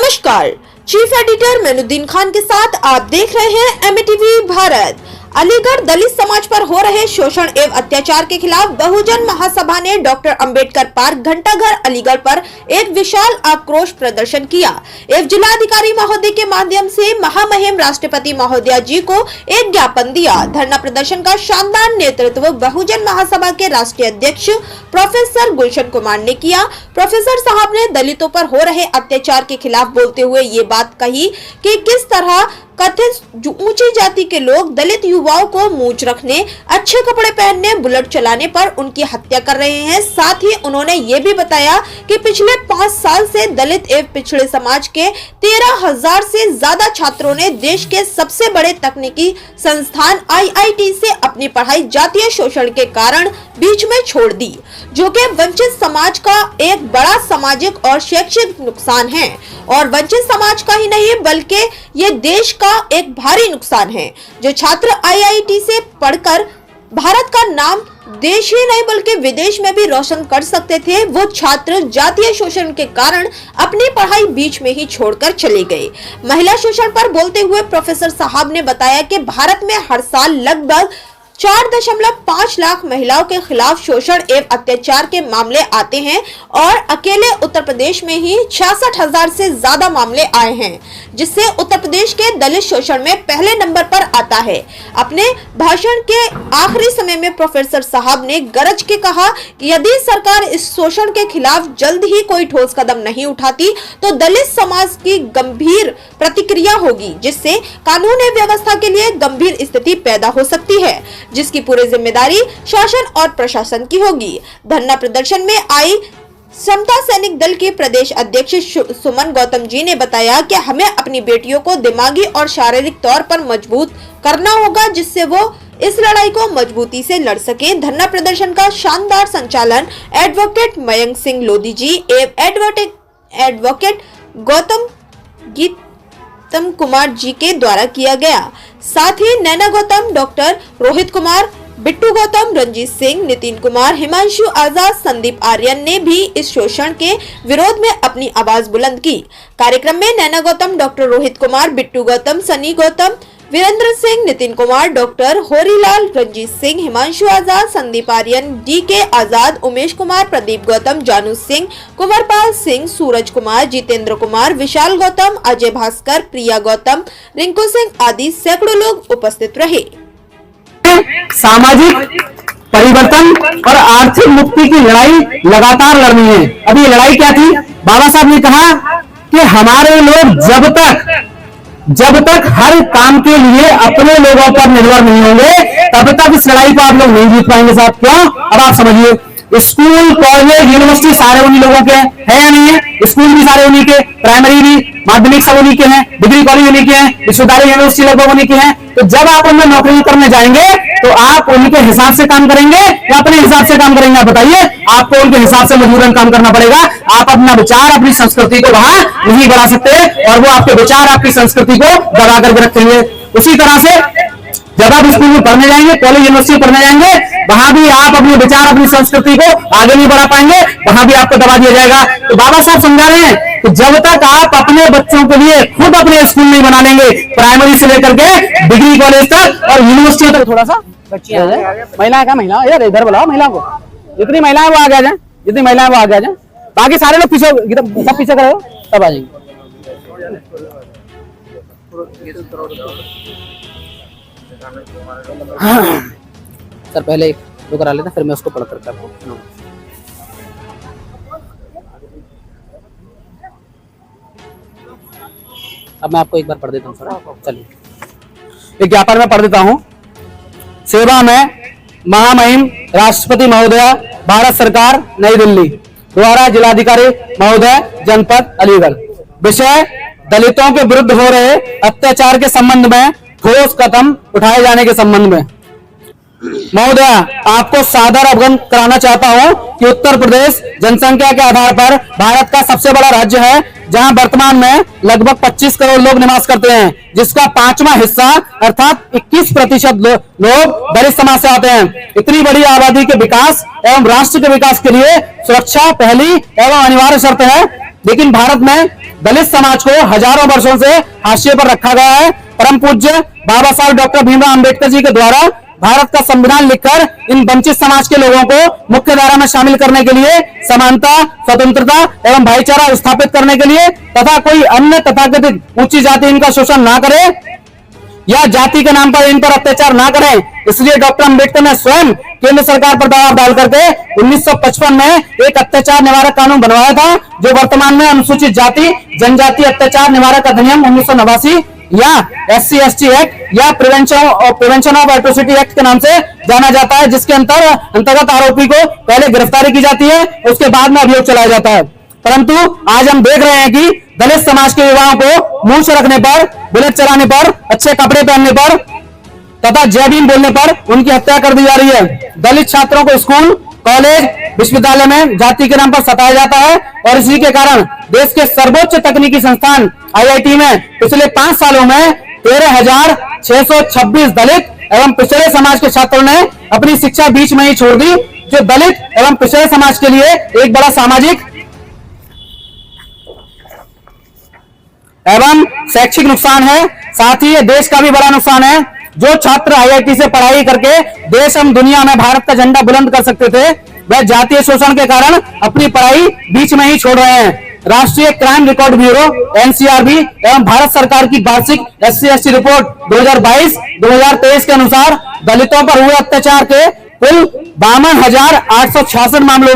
नमस्कार, chief editor मेनुद्दीन Khan के साथ आप देख रहे हैं एमटीवी भारत। अलीगढ़ दलित समाज पर हो रहे शोषण एवं अत्याचार के खिलाफ बहुजन महासभा ने डॉक्टर अंबेडकर पार्क घंटाघर अलीगढ़ पर एक विशाल आक्रोश प्रदर्शन किया एवं जिलाधिकारी महोदय के माध्यम से महामहिम राष्ट्रपति महोदया जी को एक ज्ञापन दिया। धरना प्रदर्शन का शानदार नेतृत्व बहुजन महासभा के राष्ट्रीय अध्यक्ष प्रोफेसर गुलशन कुमार ने किया। प्रोफेसर साहब ने दलितों पर हो रहे अत्याचार के खिलाफ बोलते हुए ये बात कही कि किस तरह कथित ऊंची जाति के लोग दलित युवाओं को मूंछ रखने, अच्छे कपड़े पहनने, बुलेट चलाने पर उनकी हत्या कर रहे हैं। साथ ही उन्होंने ये भी बताया कि पिछले 5 साल से दलित एवं पिछड़े समाज के 13,000 से ज्यादा छात्रों ने देश के सबसे बड़े तकनीकी संस्थान IIT से अपनी पढ़ाई जातीय शोषण के कारण बीच में छोड़ दी, जो कि वंचित समाज का एक बड़ा सामाजिक और शैक्षिक नुकसान है और वंचित समाज का ही नहीं बल्कि ये देश का एक भारी नुकसान है। जो छात्र IIT से पढ़कर भारत का नाम देश ही नहीं बल्कि विदेश में भी रोशन कर सकते थे, वो छात्र जातीय शोषण के कारण अपनी पढ़ाई बीच में ही छोड़कर चले गए। महिला शोषण पर बोलते हुए प्रोफेसर साहब ने बताया कि भारत में हर साल लगभग 4.5 लाख महिलाओं के खिलाफ शोषण एवं अत्याचार के मामले आते हैं और अकेले उत्तर प्रदेश में ही 66,000 से ज्यादा मामले आए हैं, जिससे उत्तर प्रदेश के दलित शोषण में पहले नंबर पर आता है। अपने भाषण के आखिरी समय में प्रोफेसर साहब ने गरज के कहा कि यदि सरकार इस शोषण के खिलाफ जल्द ही कोई ठोस कदम नहीं उठाती तो दलित समाज की गंभीर प्रतिक्रिया होगी, जिससे कानून एवं व्यवस्था के लिए गंभीर स्थिति पैदा हो सकती है, जिसकी पूरी जिम्मेदारी शासन और प्रशासन की होगी। धरना प्रदर्शन में आई समता सैनिक दल के प्रदेश अध्यक्ष सुमन गौतम जी ने बताया कि हमें अपनी बेटियों को दिमागी और शारीरिक तौर पर मजबूत करना होगा, जिससे वो इस लड़ाई को मजबूती से लड़ सके। धरना प्रदर्शन का शानदार संचालन एडवोकेट मयंक सिंह लोधी जी एवं एडवोकेट गौतम कुमार जी के द्वारा किया गया। साथ ही नैना गौतम, डॉक्टर रोहित कुमार, बिट्टू गौतम, रंजीत सिंह, नितिन कुमार, हिमांशु आजाद, संदीप आर्यन ने भी इस शोषण के विरोध में अपनी आवाज बुलंद की। कार्यक्रम में नैना गौतम, डॉक्टर रोहित कुमार, बिट्टू गौतम, सनी गौतम, वीरेंद्र सिंह, नितिन कुमार, डॉक्टर होरीलाल, रंजीत सिंह, हिमांशु आजाद, संदीप आर्यन, DK आजाद, उमेश कुमार, प्रदीप गौतम, जानू सिंह, कुंवरपाल सिंह, सूरज कुमार, जितेंद्र कुमार, विशाल गौतम, अजय भास्कर, प्रिया गौतम, रिंकू सिंह आदि सैकड़ों लोग उपस्थित रहे। सामाजिक परिवर्तन और आर्थिक मुक्ति की लड़ाई लगातार लड़नी है। अभी ये लड़ाई क्या थी? बाबा साहब ने कहा कि हमारे लोग जब तक हर काम के लिए अपने लोगों पर निर्भर नहीं होंगे तब तक इस लड़ाई को आप लोग नहीं जीत पाएंगे साहब। क्यों? अब आप समझिए, स्कूल, कॉलेज, यूनिवर्सिटी सारे उन्हीं लोगों के हैं या नहीं है? स्कूल भी सारे उन्हीं के, प्राइमरी भी, माध्यमिक सब उन्हीं के हैं, डिग्री कॉलेज उन्हीं के हैं, विश्वविद्यालय यूनिवर्सिटी लगभग उन्हीं के हैं। तो जब आप उनमें नौकरी करने जाएंगे तो आप उनके हिसाब से काम करेंगे या अपने हिसाब से काम करेंगे? आप बताइए। आपको उनके हिसाब से मजबूरन काम करना पड़ेगा। आप अपना विचार, अपनी संस्कृति को वहां नहीं बढ़ा सकते और वो आपके विचार, आपकी संस्कृति को दबा करके रखेंगे। उसी तरह से जब आप स्कूल में पढ़ने जाएंगे, कॉलेज, यूनिवर्सिटी पढ़ने जाएंगे, वहां भी आप अपने विचार, अपनी संस्कृति को आगे नहीं बढ़ा पाएंगे, वहां भी आपको दबा दिया जाएगा। तो बाबा साहब समझा रहे हैं कि जब तक आप अपने बच्चों के लिए खुद अपने स्कूल नहीं बना लेंगे, प्राइमरी से लेकर के डिग्री कॉलेज तक और यूनिवर्सिटी तक, थोड़ा सा महिला का महिला इधर बुलाओ, महिला को जितनी महिलाएं वो आगे आ जाए, जितनी महिलाएं वो आगे आ जाए, बाकी सारे लोग पीछे, सब पीछे करो तब आ जाएंगे। सर पहले एक दो करा लेते, फिर मैं उसको पढ़ करके आपको। अब मैं आपको एक बार पढ़ देता हूँ सर। चलिए, एक ज्ञापन में पढ़ देता हूँ। सेवा में महामहिम राष्ट्रपति महोदया, भारत सरकार, नई दिल्ली द्वारा जिलाधिकारी महोदय, जनपद अलीगढ़। विषय: दलितों के विरुद्ध हो रहे अत्याचार के संबंध में ठोस कदम उठाए जाने के संबंध में। महोदया, आपको सादर अवगत कराना चाहता हूं कि उत्तर प्रदेश जनसंख्या के आधार पर भारत का सबसे बड़ा राज्य है, जहां वर्तमान में लगभग 25 करोड़ लोग निवास करते हैं, जिसका 5वां हिस्सा अर्थात 21% लोग दलित समाज से आते हैं। इतनी बड़ी आबादी के विकास एवं राष्ट्र के विकास के लिए सुरक्षा पहली एवं अनिवार्य शर्त है, लेकिन भारत में दलित समाज को हजारों वर्षों से हाशिए पर रखा गया है। परम पूज्य बाबा साहब डॉक्टर भीमराव अंबेडकर जी के द्वारा भारत का संविधान लिखकर इन वंचित समाज के लोगों को मुख्य धारा में शामिल करने के लिए, समानता, स्वतंत्रता एवं भाईचारा स्थापित करने के लिए तथा कोई अन्य तथाकथित ऊंची जाति इनका शोषण ना करे या जाति के नाम पर इन पर अत्याचार ना करें, इसलिए डॉक्टर अंबेडकर ने स्वयं केंद्र सरकार पर दबाव डाल करके 1955 में एक अत्याचार निवारक कानून बनवाया था, जो वर्तमान में अनुसूचित जाति जनजाति अत्याचार निवारक अधिनियम 1989 या SC/ST एक्ट या प्रिवेंशन ऑफ एट्रोसिटी एक्ट के नाम से जाना जाता है, जिसके अंतर्गत आरोपी को पहले गिरफ्तारी की जाती है, उसके बाद में अभियोग चलाया जाता है। परंतु आज हम देख रहे हैं कि दलित समाज के युवाओं को मूंछ रखने पर, बुलेट चलाने पर, अच्छे कपड़े पहनने पर तथा जय भीम बोलने पर उनकी हत्या कर दी जा रही है। दलित छात्रों को स्कूल, कॉलेज, विश्वविद्यालय में जाति के नाम पर सताया जाता है और इसी के कारण देश के सर्वोच्च तकनीकी संस्थान IIT में पिछले 5 सालों में 13,626 दलित एवं पिछड़े समाज के छात्रों ने अपनी शिक्षा बीच में ही छोड़ दी, जो दलित एवं पिछड़े समाज के लिए एक बड़ा सामाजिक एवं शैक्षिक नुकसान है। साथ ही ये देश का भी बड़ा नुकसान है। जो छात्र IIT से पढ़ाई करके देश एवं दुनिया में भारत का झंडा बुलंद कर सकते थे, वह जातीय शोषण के कारण अपनी पढ़ाई बीच में ही छोड़ रहे हैं। राष्ट्रीय क्राइम रिकॉर्ड ब्यूरो NCRB एवं भारत सरकार की वार्षिक SC/ST रिपोर्ट 2022-2023 के अनुसार दलितों पर हुए अत्याचार के कुल 52,866 मामलों